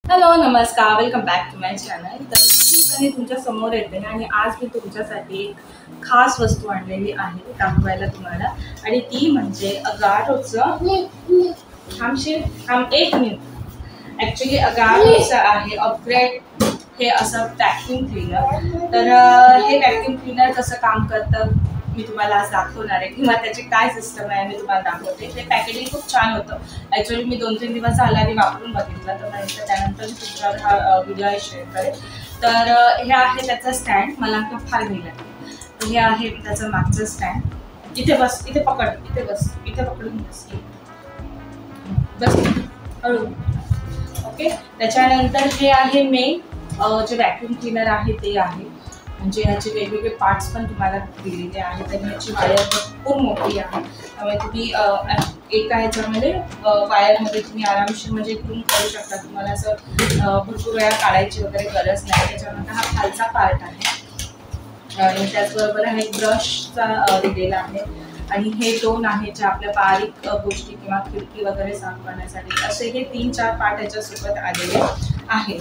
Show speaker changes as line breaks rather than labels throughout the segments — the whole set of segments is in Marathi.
हॅलो नमस्कार, welcome back to my channel. तर मी तुमच्या समोर येते आणि आज मी तुमच्यासाठी एक खास वस्तू आणलेली आहे दाखवायला तुम्हाला. आणि ती म्हणजे अगारोचं एक मिनिट ॲक्च्युली अगारोचं आहे अपग्रेड हे असं वॅक्यूम क्लीनर. तर हे वॅक्यूम क्लीनर कसं काम करतं मी तुम्हाला आज दाखवणार आहे, किंवा त्याची काय सिस्टम आहे मी तुम्हाला दाखवते. ते पॅकेजिंग खूप छान होतं. ॲक्च्युली मी 2-3 दिवस आधी वापरून बघितलं, तर त्यानंतर मी तुमच्यावर हा व्हिडिओ शेअर करेल. तर हे आहे त्याचं स्टँड. मला तो फार गेला. तर हे आहे त्याचं मागचं स्टँड. इथे बस, इथे पकड, इथे बस, इथे पकडून बस बस हळू. ओके. त्याच्यानंतर हे आहे मेन जे वॅक्यूम क्लीनर आहे ते आहे. म्हणजे ह्याचे वेगवेगळे पार्ट्स पण तुम्हाला दिलेले आहेत. आणि ह्याची वायर खूप मोठी आहे, त्यामुळे तुम्ही एका ह्याच्यामध्ये वायरमध्ये तुम्ही आरामशीर म्हणजे इकडून करू शकता. तुम्हाला असं भरपूर वेळा काढायची वगैरे गरज नाही. त्याच्यानंतर हा खालचा पार्ट आहे आणि त्याचबरोबर हा एक ब्रशचा दिलेला आहे. आणि हे 2 आहे जे आपल्या बारीक गोष्टी किंवा खिडकी वगैरे साफ करण्यासाठी. असे हे 3-4 पार्ट याच्यासोबत आलेले आहे.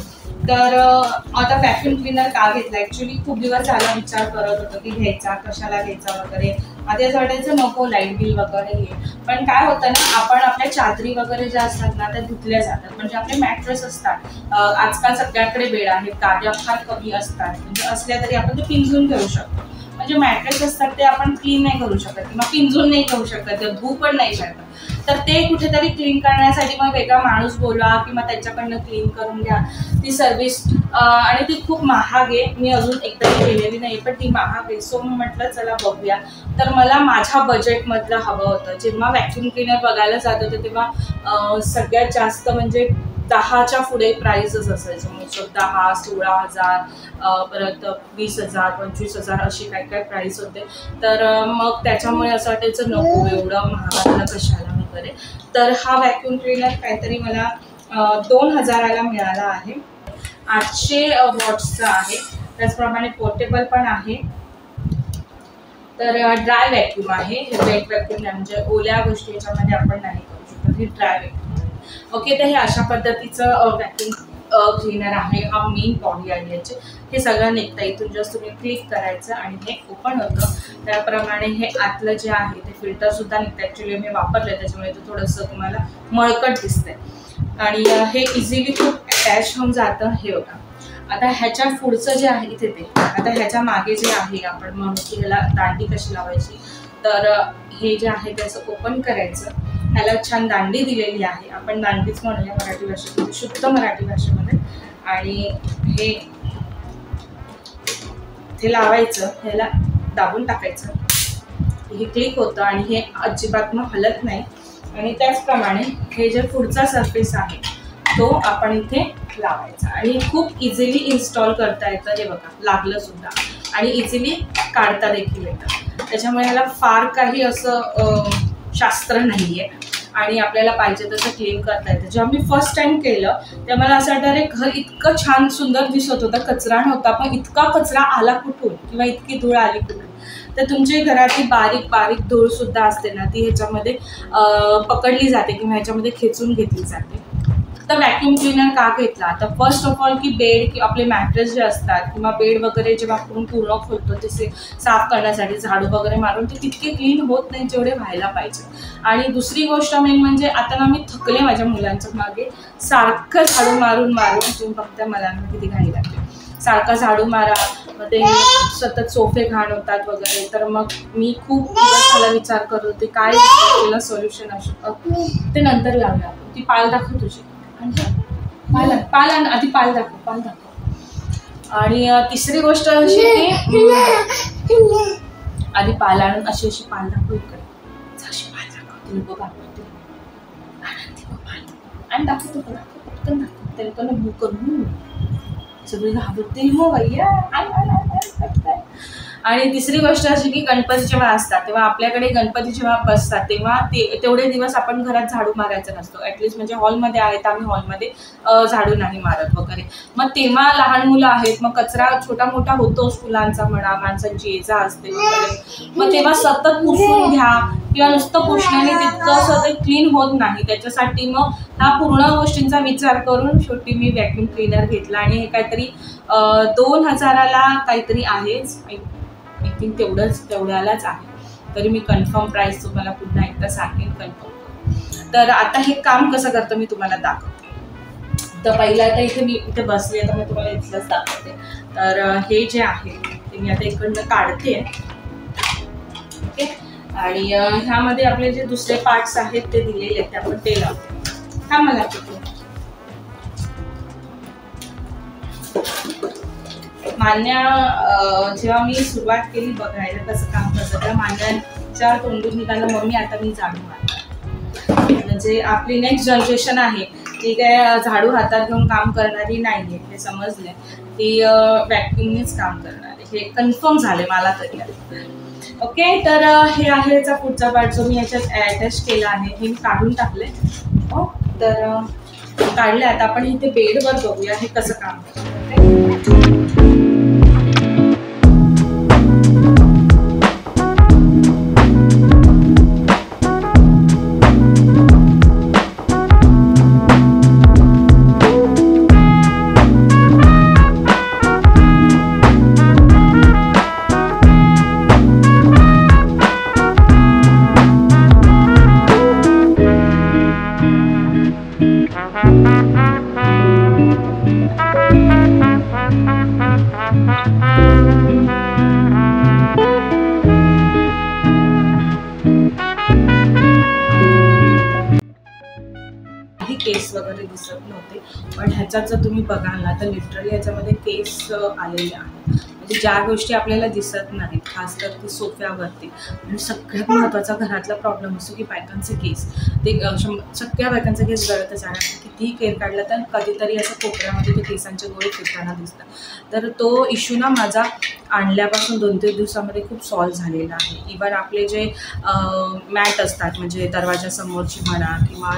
तर आता वॅक्यूम क्लीनर का घेतला, ॲक्च्युली खूप दिवस झाला विचार करत होतो की घ्यायचा, कशाला घ्यायचा वगैरे. आधी असं वाटायचं नको लाईट बिल वगैरे हे. पण काय होतं ना, आपण आपल्या चादरी वगैरे ज्या असतात ना त्या धुतल्या जातात. म्हणजे आपले मॅट्रेस असतात, आजकाल सगळ्याकडे बेड आहेत, गाद्या फार कमी असतात, म्हणजे असल्या तरी आपण ते पिंजून घेऊ शकतो. म्हणजे मॅट्रेस असतात ते आपण क्लीन नाही करू शकत किंवा पिंजून नाही घेऊ शकत, धुवू पण नाही शकत. तर ते कुठेतरी क्लीन करण्यासाठी मग वेगळा माणूस बोलवा किंवा त्याच्याकडनं क्लीन करून घ्या. ती सर्व्हिस आणि ती खूप महाग आहे. मी अजून एकदाही केलेली नाही, पण ती महाग आहे. सो म्हटलं चला बघूया. तर मला माझ्या बजेटमधलं हवं होतं. जेव्हा व्हॅक्यूम क्लीनर बघायला जात होते तेव्हा सगळ्यात जास्त म्हणजे 10च्या पुढे प्राइसच असायचं. म्हणजे 10, 16,000, परत 20,000, 25,000 अशी काय काय प्राइस होते. तर मग त्याच्यामुळे असं वाटायचं नको एवढं महागाला कशाला वगैरे. तर हा व्हॅक्यूम क्लीनर काहीतरी मला 2,000ला मिळाला आहे. 800 वॉट्सचा आहे. त्याचप्रमाणे पोर्टेबल पण आहे. तर ड्राय व्हॅक्यूम आहे. हे वेट व्हॅक्यूम म्हणजे ओल्या गोष्टी याच्यामध्ये आपण नाही करू शकतो. हे ड्राय व्हॅक्यूम. ओके. तर हे अशा पद्धतीचं व्हॅक्यूम क्लीनर आहे. हा मेन बॉडी आहे याची. हे सगळं निघतं. इथून जस्ट तुम्ही क्लिक करायचं आणि हे ओपन होतं. त्याप्रमाणे हे आतलं जे आहे ते फिल्टरसुद्धा निघतं. ॲक्च्युली मी वापरलं त्याच्यामुळे ते थोडंसं तुम्हाला मळकट दिसतंय. आणि हे इझिली खूप अटॅच होऊन जातं. हे बघा. आता ह्याच्या पुढचं जे आहे इथे ते, आता ह्याच्या मागे जे आहे आपण म्हणू की ह्याला दांडी कशी लावायची. तर हे जे आहे त्याचं ओपन करायचं. ह्याला छान दांडी दिलेली आहे. आपण दांडीच म्हणूया मराठी भाषेमध्ये, शुद्ध मराठी भाषेमध्ये. आणि हे लावायचं, ह्याला दाबून टाकायचं. हे क्लिक होतं आणि हे अजिबात मग हलत नाही. आणि त्याचप्रमाणे हे जे पुढचा सरफेस आहे तो आपण इथे लावायचा. आणि खूप इझिली इन्स्टॉल करता येतं. हे बघा लागलं सुद्धा आणि इझिली काढता देखील येतं. त्याच्यामुळे ह्याला फार काही असं शास्त्र नाही आहे आणि आपल्याला पाहिजे तसं क्लीन करता येतं. जेव्हा मी फर्स्ट टाइम केलं तेव्हा मला असं वाटतं अरे घर इतकं छान सुंदर दिसत होतं, कचरा नव्हता. पण इतका कचरा आला कुठून किंवा इतकी धूळ आली कुठून. तर तुमच्या घरातली बारीक बारीक धूळसुद्धा असते ना, ती ह्याच्यामध्ये पकडली जाते किंवा ह्याच्यामध्ये खेचून घेतली जाते. तर व्हॅक्यूम क्लीनर का घेतला, तर फर्स्ट ऑफ ऑल की बेड की आपले मॅट्रेस जे असतात किंवा बेड वगैरे जेव्हा आपण पूर्ण खोलतो ते साफ करण्यासाठी झाडू वगैरे मारून ते तितके क्लीन होत नाही जेवढे व्हायला पाहिजे. आणि दुसरी गोष्ट मेन म्हणजे आता ना मी थकले माझ्या मुलांच्या मागे. सारखं झाडू मारून मारून तुम्ही बघता मला किती घाई लागते. सारखा झाडू मारा, मग ते सतत सोफे घाण होतात वगैरे. तर मग मी खूप दिवस झाला विचार करत होते काय त्याला सोल्युशन असू. ते नंतर लावलं आपण. ती पाल दाखव तुझी, पाल आधी पाल दाखव. आणि तिसरी गोष्ट अशी की आधी पाल आणून अशी अशी पाल दाखव इकडे. अशी पाल दाखव. लोक घाबरते आणि दाखवतो पटकन दाखव. ते लोकांना भूक करून सगळे घाबरते. हो भैया. आणि तिसरी गोष्ट अशी की गणपती जेव्हा असतात तेव्हा आपल्याकडे गणपती जेव्हा बसतात तेव्हा तेवढे दिवस आपण घरात झाडू मारायचा नसतो. ॲटलिस्ट म्हणजे हॉलमध्ये आहेत आम्ही हॉलमध्ये झाडू नाही मारत वगैरे. मग तेव्हा लहान मुलं आहेत, मग कचरा छोटा मोठा होतोच, फुलांचा म्हणा, माणसांची ये जा असते वगैरे. मग तेव्हा सतत पुसून घ्या किंवा नुसतं पुसण्याने तितकं सतत क्लीन होत नाही. त्याच्यासाठी मग ह्या पूर्ण गोष्टींचा विचार करून शेवटी मी व्हॅक्यूम क्लीनर घेतला आणि हे काहीतरी 2000ला काहीतरी आहेच, आय थिंक तेवढ्यालाच आहे. तरी मी कन्फर्म प्राईस तुम्हाला पुन्हा एकदा सांगेन कन्फर्म. तर आता हे काम कसं करतं मी तुम्हाला दाखवते. तर पहिला आता इथे मी इथे बसले तर मी तुम्हाला इथलंच दाखवते. तर हे जे आहे ते मी आता इकडनं काढते. ओके, आणि ह्यामध्ये आपले जे दुसरे पार्ट्स आहेत ते दिलेले आहेत, आपण ते लावतो. हा मला मान्या जेव्हा मी सुरुवात केली बघायला कसं काम करतं, त्या मान्यांच्या तोंडून निघालं मम्मी आता मी झाडू मारणार. म्हणजे आपली नेक्स्ट जनरेशन आहे ती काय झाडू हातात घेऊन काम करणारी नाहीये, हे समजले. ती व्हॅक्यूमनेच काम करणार आहे, हे कन्फर्म झाले मला तरी. ओके, तर हे आहे याचा पुढचा पार्ट जो मी याच्यात अटॅच केला आहे, हे मी काढून टाकले. हो, तर काढले. आता आपण इथे बेडवर बघूया हे कसं काम करतं. केस वगैरे दिसत नव्हते, पण ह्याच्यात जर तुम्ही बघाल ना तर लिटरली याच्यामध्ये केस आलेले आहेत. म्हणजे ज्या गोष्टी आपल्याला दिसत नाहीत, खास कर ती सोफ्यावरती. आणि सगळ्यात महत्त्वाचा घरातला प्रॉब्लेम असतो की बायकांचे केस, ते सगळ्या बायकांचे केस गळतच आहे. कितीही केअर काढला तर कधीतरी असं कोपऱ्यामध्ये ते केसांचे गोळे फिरताना दिसतात. तर तो इश्यू ना माझा आणल्यापासून 2-3 दिवसामध्ये खूप सॉल्व्ह झालेला आहे. इव्हन आपले जे मॅट असतात म्हणजे दरवाजासमोरची म्हणा किंवा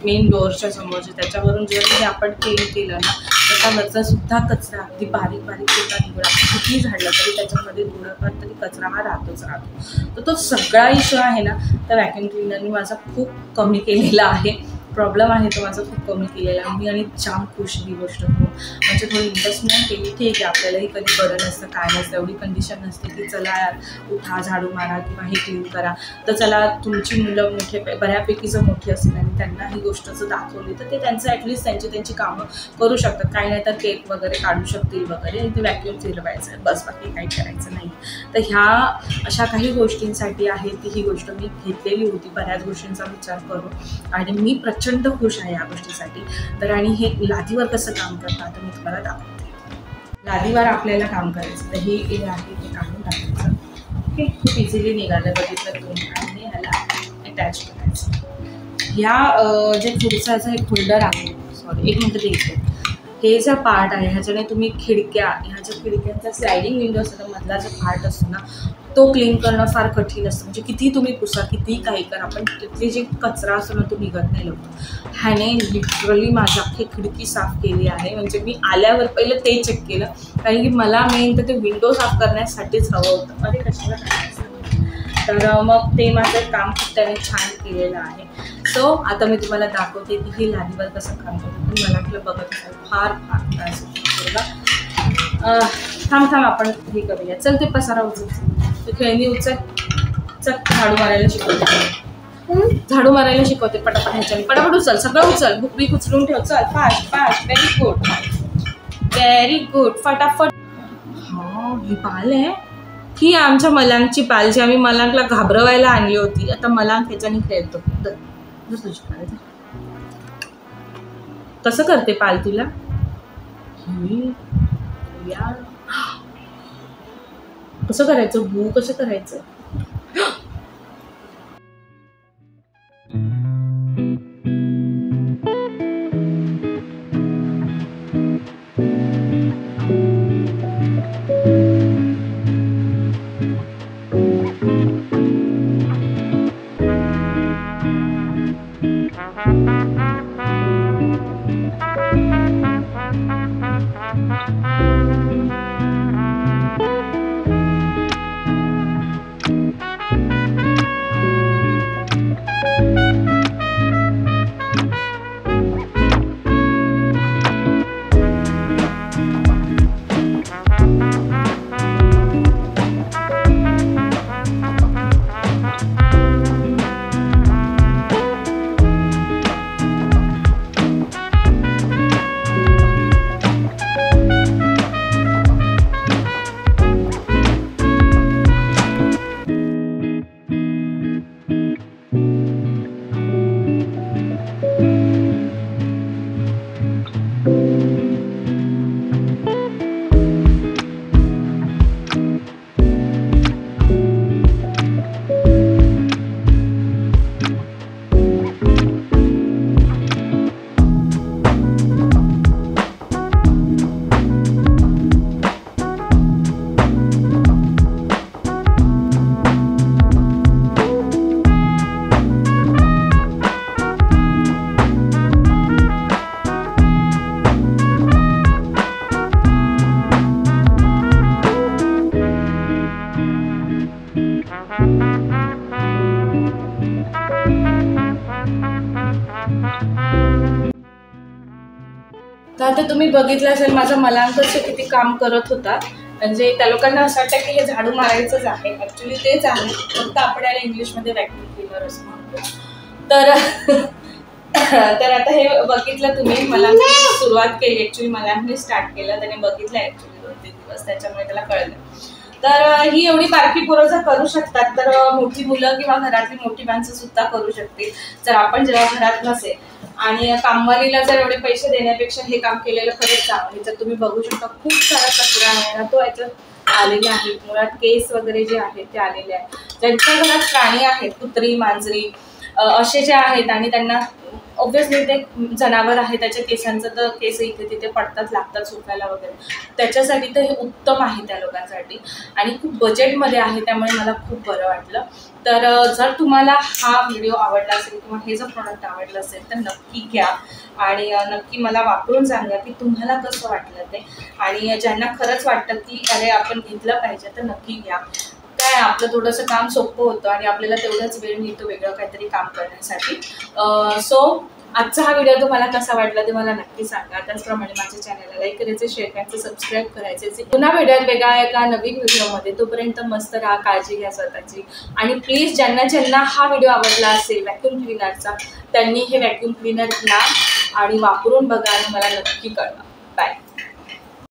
मेन डोअरच्या समोरचे, त्याच्यावरून जर आपण क्लीन केलं ना त्याच्यावरचा सुद्धा कचरा अगदी बारीक बारीक छोटा निवडा किती झाडला तरी त्याच्यामध्ये थोडाफार तरी कचरा हा राहतोच राहतो. तर तो सगळा इश्यू आहे ना तर व्हॅक्यूम क्लीनरने माझा खूप कमी केलेला आहे. प्रॉब्लेम आहे तो माझा खूप कमी केलेला आहे मी, आणि जाम खुश ही गोष्ट हो. म्हणजे थोडी इन्व्हेस्टमेंट केली, ठीक आहे, आपल्यालाही कधी बरं नसतं काय नसतं, एवढी कंडिशन नसते की चला यार उठा झाडू मारा किंवा हे क्लीन करा. तर चला तुमची मुलं बऱ्यापैकी जर मोठी असतील आणि त्यांना ही गोष्ट जर दाखवली तर ते त्यांचं ॲटलिस्ट त्यांची कामं करू शकतात. काही नाही तर केक वगैरे काढू शकतील वगैरे, आणि ते व्हॅक्यूम फिरवायचं आहे बस, बाकी काही करायचं नाही. तर ह्या अशा काही गोष्टींसाठी आहे ती ही गोष्ट मी घेतलेली होती बऱ्याच गोष्टींचा विचार करून, आणि मी प्रचंड खुश आहे या गोष्टीसाठी. तर आणि हे लादीवर कसं काम करतं आता मी तुम्हाला दाखवते. लादीवर आपल्याला काम करायचं तर हे आहे ते काढून टाकायचं. ओके, खूप इझिली निघालं बघितलं तुम्ही, आणि ह्याला अटॅच करायचं. ह्या जे पुढचा एक होल्डर आहे, सॉरी एक मिनटं द्यायचं, हे जो पार्ट आहे ह्याच्याने तुम्ही ह्या ज्या खिडक्यांचा स्लायडिंग विंडो असतो मधला जो पार्ट असतो ना तो क्लीन करणं फार कठीण असतं. म्हणजे कितीही तुम्ही पुसा कितीही काही करा पण तिथली जी कचरा असतो ना तो निघत नाही लवकर. ह्याने लिटरली माझी अख्खी खिडकी साफ केली आहे. म्हणजे मी आल्यावर पहिलं ते चेक केलं, कारण की मला मेन तर ते विंडो साफ करण्यासाठीच हवं होतं. अरे कशाला करायचं, तर मग ते माझं काम खूप त्याने छान केलेलं आहे. सो आता मी तुम्हाला दाखवते की ही लादीवर कसं काम करतो. मला आपलं बघत असाल फार त्रास होतो. थांब आपण हे करूया. चल ते पसारा उचल, ते खेळणी उचल, चल झाडू मारायला शिकवते पटापट ह्याच्याने, पटापट उचल, सगळं उचल, बुक बीक उचलून ठेव, चल फास्ट फास्ट. व्हेरी गुड फटाफट. हा ही पाल आहे, ही आमच्या मलांगची पाल जी आम्ही मलांगला घाबरवायला आणली होती. आता मलांग ह्याच्याने खेळतो. तुझी पाल कसं करते पाल तुला यार, कसं करायचं भू, कसं करायचं. तर आता तुम्ही बघितलं असेल माझा मलांकच किती काम करत होता. म्हणजे त्या लोकांना असं वाटतं की हे झाडू मारायचंच आहे, ॲक्च्युली तेच आहे, फक्त आपण याला इंग्लिशमध्ये व्हॅक्यूम क्लीनर असं म्हणतो. तर आता हे बघितलं तुम्ही, मला सुरुवात केली, ॲक्च्युली मला स्टार्ट केलं, त्याने बघितलं ॲक्च्युली 2-3 दिवस, त्याच्यामुळे त्याला कळलं. तर ही एवढी बारकी पोरं जर करू शकतात तर मोठी मुलं किंवा घरातली मोठी माणसं सुद्धा करू शकतील. जर आपण जेव्हा घरात नसेल आणि कामवालीला जर एवढे पैसे देण्यापेक्षा हे काम केलेलं खरंच चांगलं. जर तुम्ही बघू शकता खूप सारा कचरा आहे ना तो याच्यात आलेला आहे. मुळात केस वगैरे जे आहेत ते आलेले आहेत. ज्यांच्या घरात प्राणी आहेत, कुत्री मांजरी असे जे आहेत आणि त्यांना ऑब्व्हियसली ते जनावर आहे, त्याच्या केसांचं तर केस इथे तिथे पडतात, लागतात सुकायला वगैरे, त्याच्यासाठी तर हे उत्तम आहे त्या लोकांसाठी आणि खूप बजेटमध्ये आहे, त्यामुळे मला खूप बरं वाटलं. तर जर तुम्हाला हा व्हिडिओ आवडला असेल किंवा हे जर प्रोडक्ट आवडलं असेल तर नक्की घ्या आणि नक्की मला वापरून सांगा की तुम्हाला कसं वाटलं ते. आणि ज्यांना खरंच वाटतं की अरे आपण घेतलं पाहिजे तर नक्की घ्या. काय आपलं थोडंसं काम सोपं होतं आणि आपल्याला तेवढंच वेळ मिळतो वेगळं काहीतरी काम करण्यासाठी. सो आजचा हा व्हिडिओ तुम्हाला कसा वाटला ते मला नक्की सांगा. त्याचप्रमाणे माझ्या चॅनलला लाईक करायचे, शेअर करायचे, सबस्क्राईब करायचे. पुन्हा भेटूयात वेगळ्या एका नवीन व्हिडिओमध्ये. तोपर्यंत मस्त राहा, काळजी घ्या स्वतःची. आणि प्लीज ज्यांना हा व्हिडिओ आवडला असेल व्हॅक्यूम क्लीनरचा त्यांनी हे व्हॅक्यूम क्लीनर घ्या आणि वापरून बघा आणि मला नक्की कळवा. बाय.